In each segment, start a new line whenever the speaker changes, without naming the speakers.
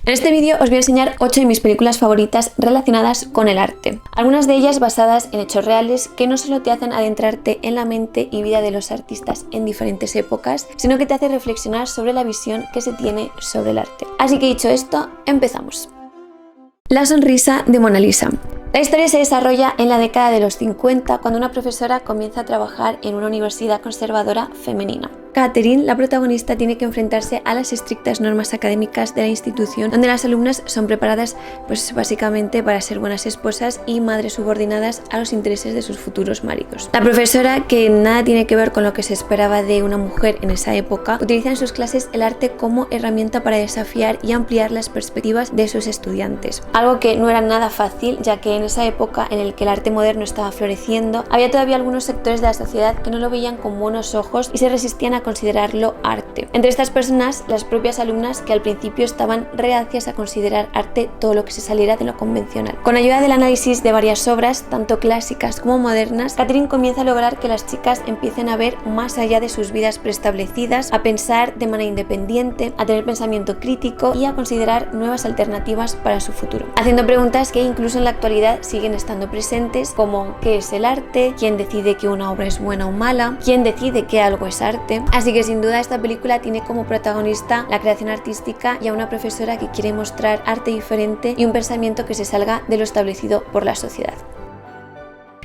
En este vídeo os voy a enseñar 8 de mis películas favoritas relacionadas con el arte. Algunas de ellas basadas en hechos reales que no solo te hacen adentrarte en la mente y vida de los artistas en diferentes épocas, sino que te hace reflexionar sobre la visión que se tiene sobre el arte. Así que dicho esto, empezamos. La sonrisa de Mona Lisa. La historia se desarrolla en la década de los 50, cuando una profesora comienza a trabajar en una universidad conservadora femenina. Catherine, la protagonista, tiene que enfrentarse a las estrictas normas académicas de la institución, donde las alumnas son preparadas básicamente para ser buenas esposas y madres subordinadas a los intereses de sus futuros maridos. La profesora, que nada tiene que ver con lo que se esperaba de una mujer en esa época, utiliza en sus clases el arte como herramienta para desafiar y ampliar las perspectivas de sus estudiantes. Algo que no era nada fácil, ya que en esa época en el que el arte moderno estaba floreciendo, había todavía algunos sectores de la sociedad que no lo veían con buenos ojos y se resistían a considerarlo arte. Entre estas personas, las propias alumnas, que al principio estaban reacias a considerar arte todo lo que se saliera de lo convencional. Con ayuda del análisis de varias obras, tanto clásicas como modernas, Catherine comienza a lograr que las chicas empiecen a ver más allá de sus vidas preestablecidas, a pensar de manera independiente, a tener pensamiento crítico y a considerar nuevas alternativas para su futuro, haciendo preguntas que incluso en la actualidad siguen estando presentes, como ¿qué es el arte? ¿Quién decide que una obra es buena o mala? ¿Quién decide que algo es arte? Así que sin duda esta película tiene como protagonista la creación artística y a una profesora que quiere mostrar arte diferente y un pensamiento que se salga de lo establecido por la sociedad.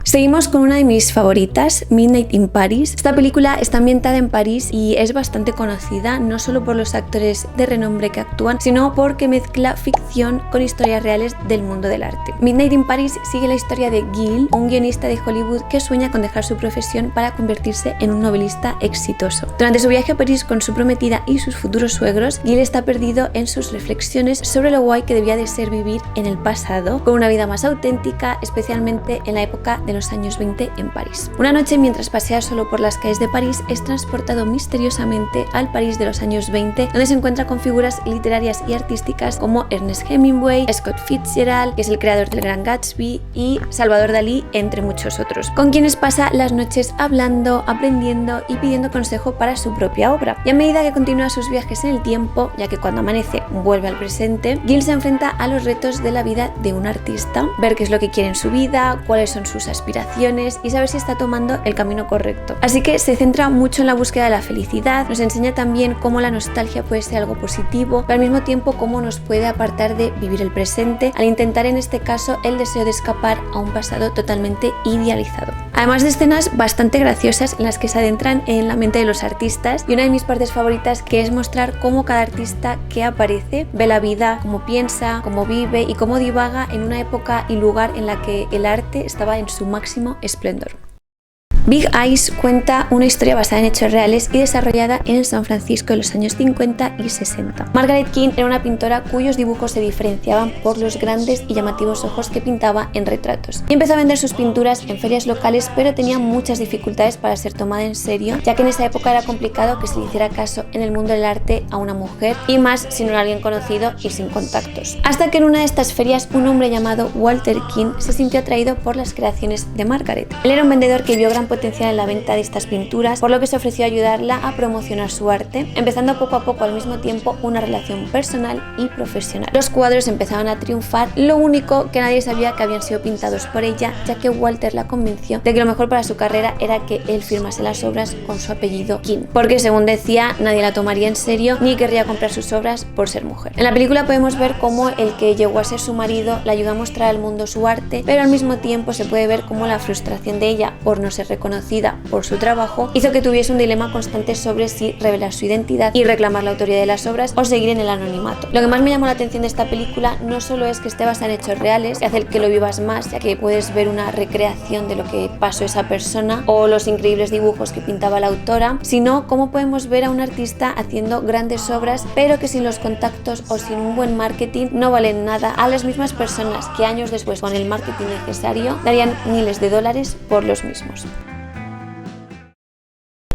Seguimos con una de mis favoritas, Midnight in Paris. Esta película está ambientada en París y es bastante conocida, no solo por los actores de renombre que actúan, sino porque mezcla ficción con historias reales del mundo del arte. Midnight in Paris sigue la historia de Gil, un guionista de Hollywood que sueña con dejar su profesión para convertirse en un novelista exitoso. Durante su viaje a París con su prometida y sus futuros suegros, Gil está perdido en sus reflexiones sobre lo guay que debía de ser vivir en el pasado, con una vida más auténtica, especialmente en la época de los años 20 en París. Una noche, mientras pasea solo por las calles de París, es transportado misteriosamente al París de los años 20, donde se encuentra con figuras literarias y artísticas como Ernest Hemingway, Scott Fitzgerald, que es el creador del Gran Gatsby, y Salvador Dalí, entre muchos otros, con quienes pasa las noches hablando, aprendiendo y pidiendo consejo para su propia obra. Y a medida que continúa sus viajes en el tiempo, ya que cuando amanece vuelve al presente, Gil se enfrenta a los retos de la vida de un artista, ver qué es lo que quiere en su vida, cuáles son sus aspiraciones y saber si está tomando el camino correcto. Así que se centra mucho en la búsqueda de la felicidad, nos enseña también cómo la nostalgia puede ser algo positivo, pero al mismo tiempo cómo nos puede apartar de vivir el presente, al intentar en este caso el deseo de escapar a un pasado totalmente idealizado. Además de escenas bastante graciosas en las que se adentran en la mente de los artistas, y una de mis partes favoritas, que es mostrar cómo cada artista que aparece ve la vida, cómo piensa, cómo vive y cómo divaga en una época y lugar en la que el arte estaba en su máximo esplendor. Big Eyes cuenta una historia basada en hechos reales y desarrollada en San Francisco de los años 50 y 60. Margaret King era una pintora cuyos dibujos se diferenciaban por los grandes y llamativos ojos que pintaba en retratos. Y empezó a vender sus pinturas en ferias locales, pero tenía muchas dificultades para ser tomada en serio, ya que en esa época era complicado que se le hiciera caso en el mundo del arte a una mujer, y más si no era alguien conocido y sin contactos. Hasta que en una de estas ferias un hombre llamado Walter King se sintió atraído por las creaciones de Margaret. Él era un vendedor que vio gran potencial en la venta de estas pinturas, por lo que se ofreció a ayudarla a promocionar su arte, empezando poco a poco al mismo tiempo una relación personal y profesional. Los cuadros empezaban a triunfar, lo único que nadie sabía que habían sido pintados por ella, ya que Walter la convenció de que lo mejor para su carrera era que él firmase las obras con su apellido King, porque según decía nadie la tomaría en serio ni querría comprar sus obras por ser mujer. En la película podemos ver cómo el que llegó a ser su marido la ayudó a mostrar al mundo su arte, pero al mismo tiempo se puede ver cómo la frustración de ella por no ser reconocida por su trabajo hizo que tuviese un dilema constante sobre si revelar su identidad y reclamar la autoría de las obras o seguir en el anonimato. Lo que más me llamó la atención de esta película no solo es que esté basada en hechos reales, que hace que lo vivas más, ya que puedes ver una recreación de lo que pasó esa persona o los increíbles dibujos que pintaba la autora, sino cómo podemos ver a un artista haciendo grandes obras, pero que sin los contactos o sin un buen marketing no valen nada a las mismas personas que años después, con el marketing necesario, darían miles de dólares por los mismos.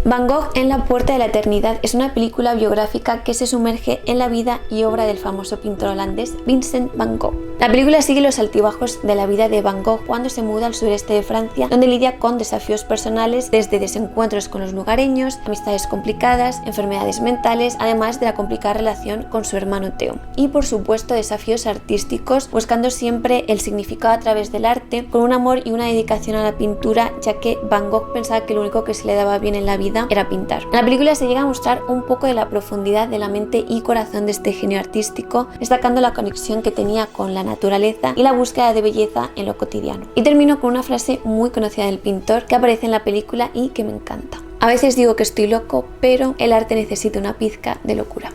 Van Gogh en la Puerta de la Eternidad es una película biográfica que se sumerge en la vida y obra del famoso pintor holandés Vincent van Gogh. La película sigue los altibajos de la vida de Van Gogh cuando se muda al sureste de Francia, donde lidia con desafíos personales desde desencuentros con los lugareños, amistades complicadas, enfermedades mentales, además de la complicada relación con su hermano Theo. Y por supuesto desafíos artísticos, buscando siempre el significado a través del arte, con un amor y una dedicación a la pintura, ya que Van Gogh pensaba que lo único que se le daba bien en la vida era pintar. En la película se llega a mostrar un poco de la profundidad de la mente y corazón de este genio artístico, destacando la conexión que tenía con la naturaleza y la búsqueda de belleza en lo cotidiano. Y termino con una frase muy conocida del pintor que aparece en la película y que me encanta. A veces digo que estoy loco, pero el arte necesita una pizca de locura.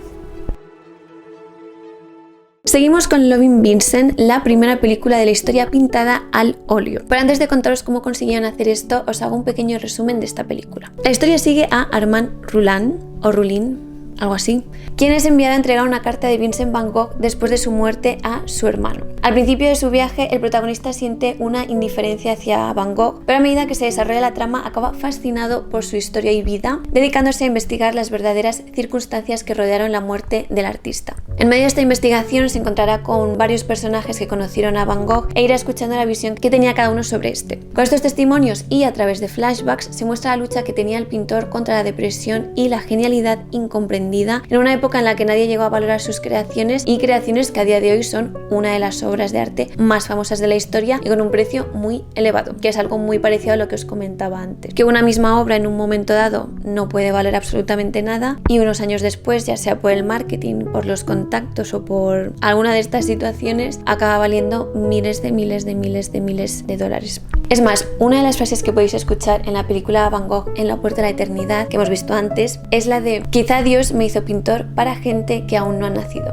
Seguimos con Loving Vincent, la primera película de la historia pintada al óleo. Pero antes de contaros cómo consiguieron hacer esto, os hago un pequeño resumen de esta película. La historia sigue a Armand Rouland, o Roulin, algo así, quien es enviado a entregar una carta de Vincent van Gogh después de su muerte a su hermano. Al principio de su viaje, el protagonista siente una indiferencia hacia Van Gogh, pero a medida que se desarrolla la trama acaba fascinado por su historia y vida, dedicándose a investigar las verdaderas circunstancias que rodearon la muerte del artista. En medio de esta investigación se encontrará con varios personajes que conocieron a Van Gogh e irá escuchando la visión que tenía cada uno sobre este. Con estos testimonios y a través de flashbacks se muestra la lucha que tenía el pintor contra la depresión y la genialidad incomprendida en una época en la que nadie llegó a valorar sus creaciones y creaciones que a día de hoy son una de las obras de arte más famosas de la historia y con un precio muy elevado, que es algo muy parecido a lo que os comentaba antes, que una misma obra en un momento dado no puede valer absolutamente nada y unos años después, ya sea por el marketing, por los contactos o por alguna de estas situaciones, acaba valiendo miles de dólares. Es más, una de las frases que podéis escuchar en la película Van Gogh en la Puerta de la Eternidad, que hemos visto antes, es la de: quizá Dios me hizo pintor para gente que aún no ha nacido.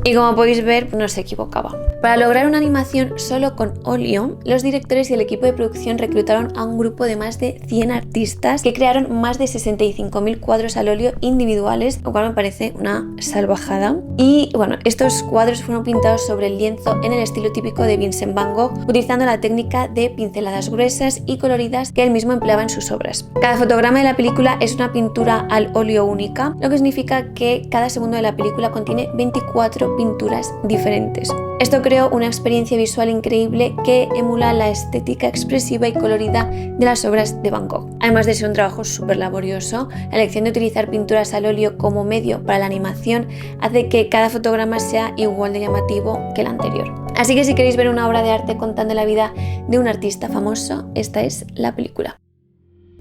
Y como podéis ver, no se equivocaba. Para lograr una animación solo con óleo, los directores y el equipo de producción reclutaron a un grupo de más de 100 artistas que crearon más de 65.000 cuadros al óleo individuales, lo cual me parece una salvajada. Y bueno, estos cuadros fueron pintados sobre el lienzo en el estilo típico de Vincent van Gogh, utilizando la técnica de pinceladas gruesas y coloridas que él mismo empleaba en sus obras. Cada fotograma de la película es una pintura al óleo única, lo que significa que cada segundo de la película contiene 24 pinturas diferentes. Esto creó una experiencia visual increíble que emula la estética expresiva y colorida de las obras de Van Gogh. Además de ser un trabajo súper laborioso, la elección de utilizar pinturas al óleo como medio para la animación hace que cada fotograma sea igual de llamativo que el anterior. Así que si queréis ver una obra de arte contando la vida de un artista famoso, esta es la película.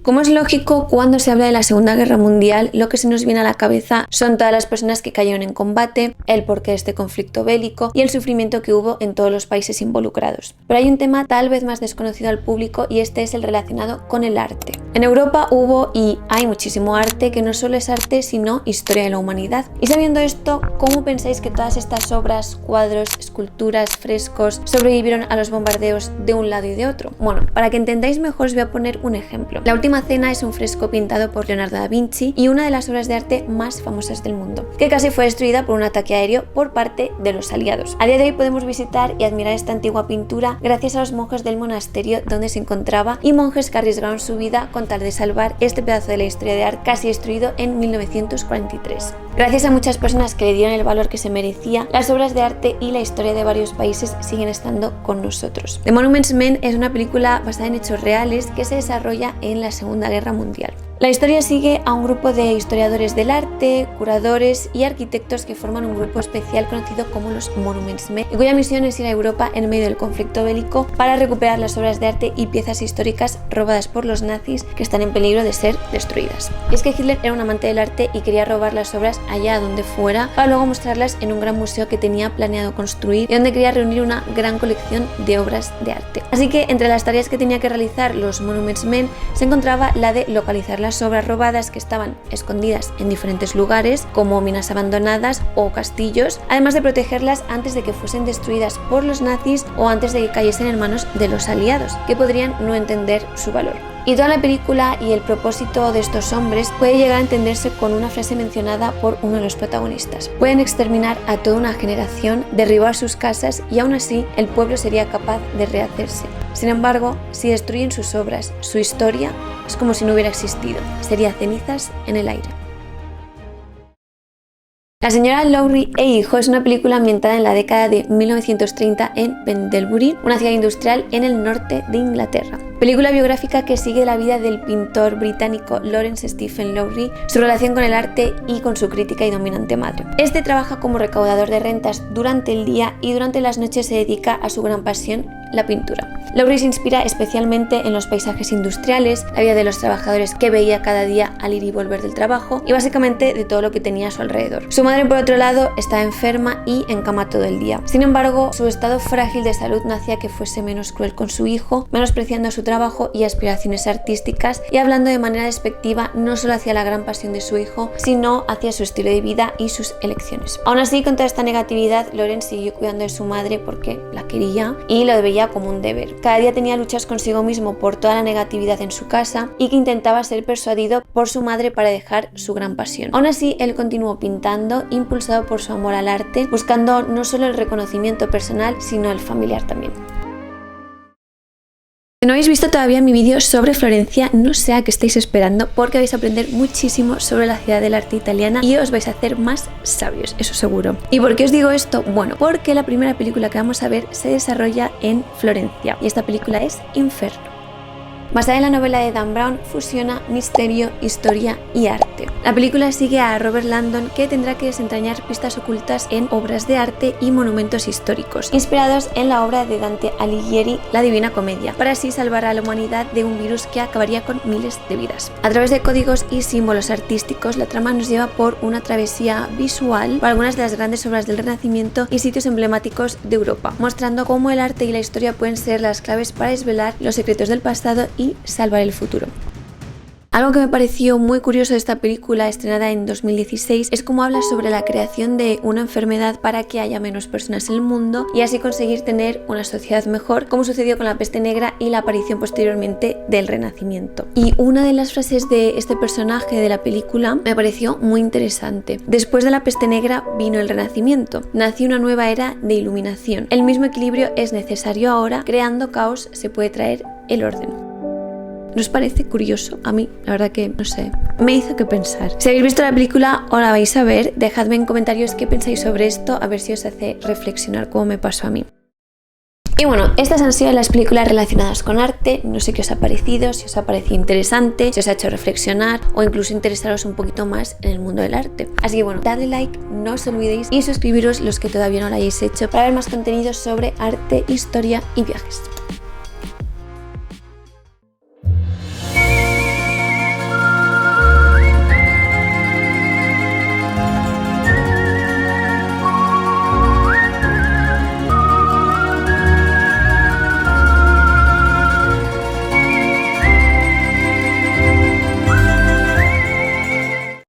Como es lógico, cuando se habla de la Segunda Guerra Mundial, lo que se nos viene a la cabeza son todas las personas que cayeron en combate, el porqué de este conflicto bélico y el sufrimiento que hubo en todos los países involucrados. Pero hay un tema tal vez más desconocido al público y este es el relacionado con el arte. En Europa hubo y hay muchísimo arte que no solo es arte, sino historia de la humanidad. Y sabiendo esto, ¿cómo pensáis que todas estas obras, cuadros, esculturas, frescos sobrevivieron a los bombardeos de un lado y de otro? Bueno, para que entendáis mejor os voy a poner un ejemplo. La Última Cena es un fresco pintado por Leonardo da Vinci y una de las obras de arte más famosas del mundo, que casi fue destruida por un ataque aéreo por parte de los aliados. A día de hoy podemos visitar y admirar esta antigua pintura gracias a los monjes del monasterio donde se encontraba y monjes que arriesgaron su vida con tal de salvar este pedazo de la historia de arte casi destruido en 1943. Gracias a muchas personas que le dieron el valor que se merecía, las obras de arte y la historia de varios países siguen estando con nosotros. The Monuments Men es una película basada en hechos reales que se desarrolla en la Segunda Guerra Mundial. La historia sigue a un grupo de historiadores del arte, curadores y arquitectos que forman un grupo especial conocido como los Monuments Men, y cuya misión es ir a Europa en medio del conflicto bélico para recuperar las obras de arte y piezas históricas robadas por los nazis que están en peligro de ser destruidas. Y es que Hitler era un amante del arte y quería robar las obras allá donde fuera para luego mostrarlas en un gran museo que tenía planeado construir y donde quería reunir una gran colección de obras de arte. Así que entre las tareas que tenía que realizar los Monuments Men se encontraba la de localizar las obras robadas que estaban escondidas en diferentes lugares, como minas abandonadas o castillos, además de protegerlas antes de que fuesen destruidas por los nazis o antes de que cayesen en manos de los aliados, que podrían no entender su valor. Y toda la película y el propósito de estos hombres puede llegar a entenderse con una frase mencionada por uno de los protagonistas: pueden exterminar a toda una generación, derribar sus casas y aún así el pueblo sería capaz de rehacerse. Sin embargo, si destruyen sus obras, su historia, es como si no hubiera existido, sería cenizas en el aire. La señora Lowry e hijo es una película ambientada en la década de 1930 en Pendlebury, una ciudad industrial en el norte de Inglaterra. Película biográfica que sigue la vida del pintor británico Lawrence Stephen Lowry, su relación con el arte y con su crítica y dominante madre. Este trabaja como recaudador de rentas durante el día y durante las noches se dedica a su gran pasión, la pintura. Lowry se inspira especialmente en los paisajes industriales, la vida de los trabajadores que veía cada día al ir y volver del trabajo y básicamente de todo lo que tenía a su alrededor. Su madre, por otro lado, está enferma y en cama todo el día. Sin embargo, su estado frágil de salud no hacía que fuese menos cruel con su hijo, menospreciando su trabajo y aspiraciones artísticas y hablando de manera despectiva no solo hacia la gran pasión de su hijo, sino hacia su estilo de vida y sus elecciones. Aún así, con toda esta negatividad, Lawrence siguió cuidando de su madre porque la quería y lo veía como un deber. Cada día tenía luchas consigo mismo por toda la negatividad en su casa y que intentaba ser persuadido por su madre para dejar su gran pasión. Aún así, él continuó pintando, impulsado por su amor al arte, buscando no solo el reconocimiento personal, sino el familiar también. Si no habéis visto todavía mi vídeo sobre Florencia, no sé a qué estáis esperando porque vais a aprender muchísimo sobre la ciudad del arte italiana y os vais a hacer más sabios, eso seguro. ¿Y por qué os digo esto? Bueno, porque la primera película que vamos a ver se desarrolla en Florencia y esta película es Inferno. Basada en la novela de Dan Brown, fusiona misterio, historia y arte. La película sigue a Robert Landon, que tendrá que desentrañar pistas ocultas en obras de arte y monumentos históricos, inspirados en la obra de Dante Alighieri, La Divina Comedia, para así salvar a la humanidad de un virus que acabaría con miles de vidas. A través de códigos y símbolos artísticos, la trama nos lleva por una travesía visual por algunas de las grandes obras del Renacimiento y sitios emblemáticos de Europa, mostrando cómo el arte y la historia pueden ser las claves para desvelar los secretos del pasado y salvar el futuro. Algo que me pareció muy curioso de esta película, estrenada en 2016, es cómo habla sobre la creación de una enfermedad para que haya menos personas en el mundo y así conseguir tener una sociedad mejor, como sucedió con la peste negra y la aparición posteriormente del Renacimiento. Y una de las frases de este personaje de la película me pareció muy interesante. Después de la peste negra vino el Renacimiento, nació una nueva era de iluminación. El mismo equilibrio es necesario ahora, creando caos se puede traer el orden. ¿No os parece curioso? A mí, la verdad que, no sé, me hizo que pensar. Si habéis visto la película o la vais a ver, dejadme en comentarios qué pensáis sobre esto, a ver si os hace reflexionar como me pasó a mí. Y bueno, estas han sido las películas relacionadas con arte. No sé qué os ha parecido, si os ha parecido interesante, si os ha hecho reflexionar o incluso interesaros un poquito más en el mundo del arte. Así que bueno, dadle like, no os olvidéis y suscribiros los que todavía no lo hayáis hecho para ver más contenidos sobre arte, historia y viajes.